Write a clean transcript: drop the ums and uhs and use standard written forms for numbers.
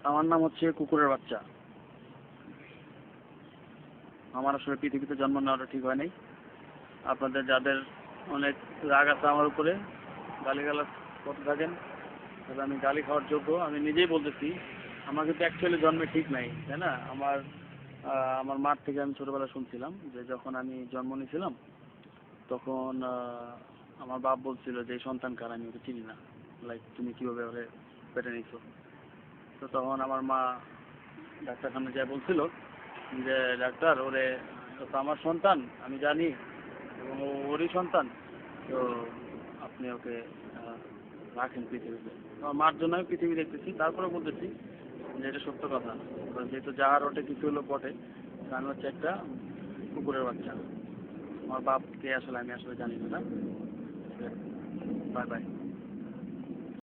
আমার নাম হচ্ছে কুকুরের বাচ্চা। আমার আসলে পৃথিবীতে জন্ম নেওয়াটা ঠিক হয় নাই। আপনাদের যাদের অনেক রাগ আছে আমার উপরে, গালিগালাজ করতে থাকেন, তবে আমি গালি খাওয়ার যোগ্য। আমি নিজেই বলতেছি, আমার কিন্তু অ্যাকচুয়ালি জন্মে ঠিক নাই, তাই না? আমার মার থেকে আমি ছোটবেলা শুনছিলাম যে যখন আমি জন্ম নিয়েছিলাম তখন আমার বাপ বলছিল যে এই সন্তান কার, আমি ওকে চিনি না, লাইক তুমি কীভাবে ওরে পেটে নিছো। তো তখন আমার মা ডাক্তারখানে যা বলছিল যে ডাক্তার, ওরে ও তো আমার সন্তান, আমি জানি, এবং ওরই সন্তান, তো আপনি ওকে আহ, রাখেন পৃথিবীতে। আমার মার জন্য আমি পৃথিবী দেখতেছি, তারপরে বলতেছি যে এটা সত্য কথা। কারণ যেহেতু যাহার ওঠে কিছু হলো বটে, তো আমি হচ্ছে একটা কুকুরের বাচ্চা। আমার বাপকে আসলে আমি আসলে জানি না। Bye bye.